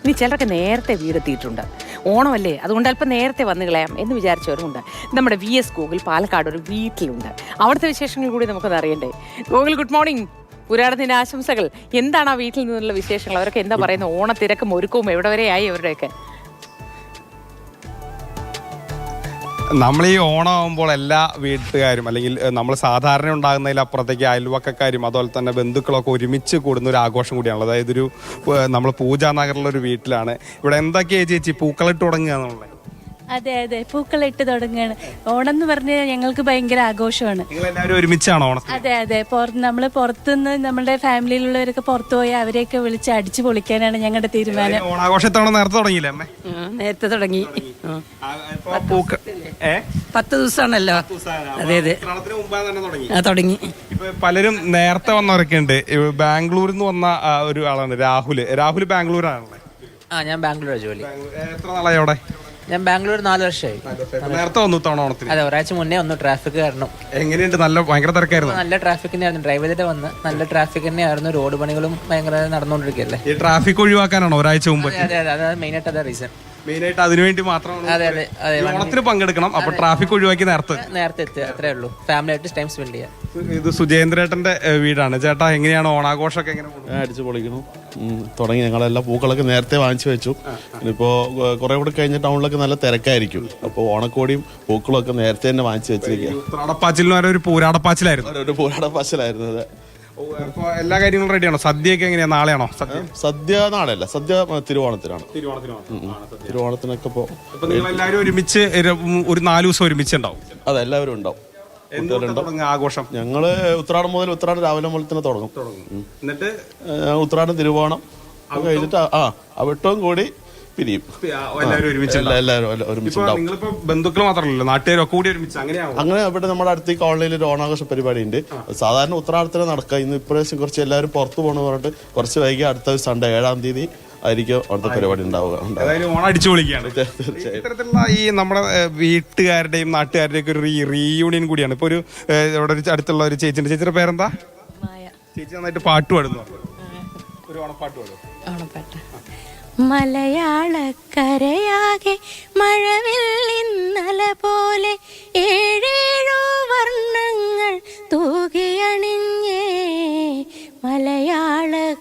ഇനി ചിലരൊക്കെ നേരത്തെ വീടെത്തിയിട്ടുണ്ട്. ഓണമല്ലേ, അതുകൊണ്ട് അല്പം നേരത്തെ വന്നു കളയാം എന്ന് വിചാരിച്ചവരുമുണ്ട്. നമ്മുടെ VS ഗോകുൽ പാലക്കാട് ഒരു വീട്ടിലുണ്ട്. അവിടുത്തെ വിശേഷങ്ങൾ കൂടി നമുക്കത് അറിയണ്ടേ. Gokul, good morning. പുരാടത്തിന്റെ ആശംസകൾ. എന്താണ് ആ വീട്ടിൽ നിന്നുള്ള വിശേഷങ്ങൾ? അവരൊക്കെ എന്താ പറയുന്നത്? ഓണത്തിരക്കും ഒരുക്കവും എവിടെ വരെയായി അവരുടെയൊക്കെ? നമ്മൾ ഈ ഓണമാകുമ്പോൾ എല്ലാ വീട്ടുകാരും അല്ലെങ്കിൽ നമ്മൾ സാധാരണ ഉണ്ടാകുന്നതിലപ്പുറത്തേക്ക് അയൽവക്കക്കാരും അതുപോലെ തന്നെ ബന്ധുക്കളൊക്കെ ഒരുമിച്ച് കൂടുന്ന ഒരു ആഘോഷം കൂടിയാണല്ലോ. അതായത് നമ്മൾ പൂജാ നഗറിലൊരു വീട്ടിലാണ്. ഇവിടെ എന്തൊക്കെയാണ് ചേച്ചി പൂക്കളിട്ട് തുടങ്ങുക എന്നുള്ളത്? അതെ അതെ, പൂക്കളിട്ട് തുടങ്ങുകയാണ്. ഓണം എന്ന് പറഞ്ഞാൽ ഞങ്ങൾക്ക് ഭയങ്കര ആഘോഷമാണ്. എല്ലാവരും ഒരുമിച്ചാണോ ഓണം? അതെ അതെ, നമ്മൾ പുറത്തുനിന്ന് നമ്മുടെ ഫാമിലിയിലുള്ളവരൊക്കെ പുറത്തു പോയി അവരെയൊക്കെ വിളിച്ച് അടിച്ചു പൊളിക്കാനാണ് ഞങ്ങളുടെ തീരുമാനം. ഓണാഘോഷത്തോടെ നേരത്തെ തുടങ്ങിയില്ലേ അമ്മേ? നേരത്തെ തുടങ്ങി. 10 ദിവസമാണല്ലോ. അതെ അതെ, തുടങ്ങി. ഇപ്പൊ പലരും നേരത്തെ വന്നവരൊക്കെ ഉണ്ട്. ബാംഗ്ലൂരിൽ നിന്ന് വന്ന ഒരു ആളാണ് രാഹുൽ. ബാംഗ്ലൂരാണല്ലേ? ഞാൻ ബാംഗ്ലൂരാണ് ജോലി. എത്ര നാളായി അവിടെ? ഞാൻ ബാംഗ്ലൂർ 4 വർഷമായി. നേരത്തെ വന്നു തവണ ഓണത്തിന്? അതെ, ഒരാഴ്ച മുന്നേ വന്നു. ട്രാഫിക് കാരണം. എങ്ങനെയുണ്ട്? ഭയങ്കര തിരക്കായിരുന്നു. നല്ല ട്രാഫിക് തന്നെയായിരുന്നു. ഡ്രൈവ് ചെയ്തിട്ട് വന്ന് നല്ല ട്രാഫിക് തന്നെയായിരുന്നു. റോഡ് പണികളും ഭയങ്കര നടന്നുകൊണ്ടിരിക്കുകയല്ലേ. ഈ ട്രാഫിക് ഒഴിവാക്കാനാണോ ഒരാഴ്ച മുമ്പ്? അതെ അതെ, അതാണ് മെയിനായിട്ട് അതാ റീസൺ. മെയിനായിട്ട് അതിനുവേണ്ടി മാത്രമാണ്. അതെ അതെ അതെ, ഓണത്തിന് പങ്കെടുക്കണം. അപ്പൊ ട്രാഫിക് ഒഴിവാക്കി നേരത്തെ എത്തുക, അത്രേ ഉള്ളൂ. ഫാമിലി ആയിട്ട് ടൈം സ്പെൻഡ് ചെയ്യാം. ഇത് സുജേന്ദ്രേട്ടന്റെ വീടാണ്. ചേട്ടാ, എങ്ങനെയാണ് ഓണാഘോഷമൊക്കെ? എങ്ങനെ അടിച്ചു പൊളിക്കണം തുടങ്ങി. ഞങ്ങളെല്ലാം പൂക്കളൊക്കെ നേരത്തെ വാങ്ങിച്ചു വെച്ചു. ഇനിയിപ്പോ കുറെ കൂടെ കഴിഞ്ഞ ടൗണിലൊക്കെ നല്ല തിരക്കായിരിക്കും. അപ്പോൾ ഓണക്കോടിയും പൂക്കളും ഒക്കെ നേരത്തെ തന്നെ വാങ്ങിച്ചു വെച്ചിരിക്കുക. ഒരു പൂരാടപ്പാച്ചിലായിരുന്നു. ഒരു പൂരാടപ്പാച്ചിലായിരുന്നു. അതെ. എല്ലാ കാര്യങ്ങളും റെഡിയാണോ? സദ്യയൊക്കെ എങ്ങനെയാ? നാളെയാണോ സദ്യ? നാളെയല്ല, സദ്യ തിരുവോണത്തിനാണ്. തിരുവോണത്തിനൊക്കെ എല്ലാവരും ഒരുമിച്ച് ഒരു 4 ദിവസം ഒരുമിച്ച് ഉണ്ടാവും. അതെ, എല്ലാവരും ഉണ്ടാവും. ആഘോഷം ഞങ്ങള് ഉത്രാടം മുതൽ ഉത്രാടം രാവിലെ മുതൽ തന്നെ തുടങ്ങും. എന്നിട്ട് ഉത്രാടം തിരുവോണം കഴിഞ്ഞിട്ട് വെട്ടവും കൂടി പിരിയും. എല്ലാവരും ഒരുമിച്ചുണ്ടാവും. ബന്ധുക്കൾ മാത്രമല്ലല്ലോ, നാട്ടുകാരൊക്കെ കൂടി ഒരുമിച്ച് അങ്ങനെ ഇവിടെ നമ്മുടെ അടുത്ത് കോളനിയിൽ ഒരു ഓണാഘോഷ പരിപാടി ഉണ്ട്. സാധാരണ ഉത്രാടത്തിന് നടക്കുക. ഇന്ന് ഇപ്രാവശ്യം കുറച്ച് എല്ലാവരും പുറത്തു പോകണമെന്ന് പറഞ്ഞിട്ട് കുറച്ച് വൈകി അടുത്ത സൺഡേ 7-ാം തീയതി ആയിരിക്കും അവിടുത്തെ പരിപാടി ഉണ്ടാവുക. ഓണം അടിച്ചു പൊളിക്കുകയാണ്. ഇത്തരത്തിലുള്ള ഈ നമ്മുടെ വീട്ടുകാരുടെയും നാട്ടുകാരുടെയും ഒക്കെ ഒരു റീയൂണിയൻ കൂടിയാണ്. ഇപ്പൊ ഒരു അടുത്തുള്ള ഒരു ചേച്ചിയുടെ പേരെന്താ? ചേച്ചി നന്നായിട്ട് പാട്ട് പാടുന്നു. ഒരു ഓണപ്പാട്ട് പാടും. ഓണപ്പാട്ട്. മലയാളക്കരയാകെ മഴവില്ലിന്നല പോലെ 7 വർണ്ണങ്ങൾ തൂകിയണിഞ്ഞേ. മലയാളക്കരയാകെ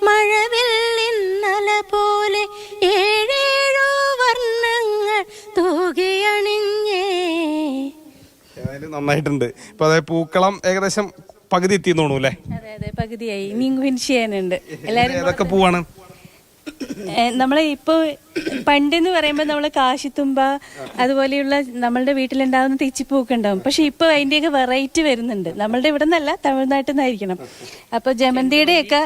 മഴവില്ലിന്നല പോലെ 7 വർണ്ണങ്ങൾ തൂകിയണിഞ്ഞേ. നന്നായിട്ടുണ്ട്. ഇപ്പൊ അതായത് പൂക്കളം ഏകദേശം പകുതി എത്തിയെന്ന് തോന്നുന്നു അല്ലേ? അതെ അതെ, പകുതിയായി. ഇനിയും ഫിനിഷ് ചെയ്യാനുണ്ട്. എല്ലാവരും ഏതൊക്കെ പൂവാണ്? നമ്മളെ ഇപ്പൊ പണ്ടെന്ന് പറയുമ്പോൾ നമ്മള് കാശിത്തുമ്പ അതുപോലെയുള്ള നമ്മളുടെ വീട്ടിലുണ്ടാകുന്ന തെച്ചിപ്പൂക്കെ ഉണ്ടാവും. പക്ഷെ ഇപ്പൊ അതിന്റെയൊക്കെ വെറൈറ്റി വരുന്നുണ്ട്. നമ്മളുടെ ഇവിടെ നിന്നല്ല, തമിഴ്നാട്ടിൽ നിന്നായിരിക്കണം. അപ്പൊ ജമന്തിയുടെയൊക്കെ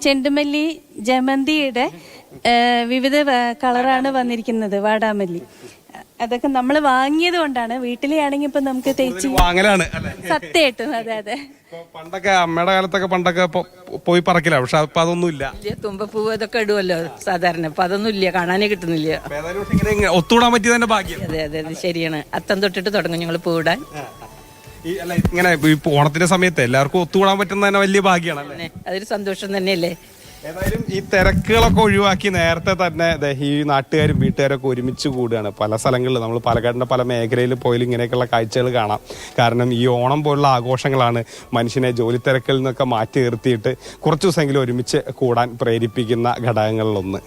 ചെണ്ടുമല്ലി, ജമന്തിയുടെ വിവിധ കളറാണ് വന്നിരിക്കുന്നത്. വാടാമല്ലി അതൊക്കെ നമ്മൾ വാങ്ങിയത് കൊണ്ടാണ്. വീട്ടിലെ ആണെങ്കിൽ ഇപ്പൊ നമുക്ക് തേച്ച് സത്യമായിട്ടും. അതെ അതെ, പണ്ടൊക്കെ അമ്മയുടെ കാലത്തൊക്കെ പോയി പറക്കില്ല. പക്ഷെ അപ്പൊ അതൊന്നും ഇല്ല. തുമ്പപ്പൂവ് അതൊക്കെ ഇടുമല്ലോ സാധാരണ. അപ്പൊ അതൊന്നും ഇല്ല, കാണാനേ കിട്ടുന്നില്ല. ഒത്തുകൂടാൻ പറ്റിയതന്നെ ഭാഗ്യം. അതെ അതെ, അത് ശരിയാണ്. അത്തം തൊട്ടിട്ട് തുടങ്ങും ഞങ്ങൾ പൂവിടാൻ. ഇങ്ങനെ ഓണത്തിന്റെ സമയത്ത് എല്ലാവർക്കും ഒത്തുകൂടാൻ പറ്റുന്ന തന്നെ വലിയ ഭാഗ്യമാണ്. അതൊരു സന്തോഷം തന്നെയല്ലേ. ഏതായാലും ഈ തിരക്കുകളൊക്കെ ഒഴിവാക്കി നേരത്തെ തന്നെ ഈ നാട്ടുകാരും വീട്ടുകാരൊക്കെ ഒരുമിച്ച് കൂടുകയാണ്. പല സ്ഥലങ്ങളിൽ നമ്മൾ പാലക്കാടിൻ്റെ പല മേഖലയിൽ പോയാലും ഇങ്ങനെയൊക്കെയുള്ള കാഴ്ചകൾ കാണാം. കാരണം ഈ ഓണം പോലുള്ള ആഘോഷങ്ങളാണ് മനുഷ്യനെ ജോലി തിരക്കിൽ നിന്നൊക്കെ മാറ്റി നിർത്തിയിട്ട് കുറച്ച് ദിവസമെങ്കിലും ഒരുമിച്ച് കൂടാൻ പ്രേരിപ്പിക്കുന്ന ഘടകങ്ങളിലൊന്ന്.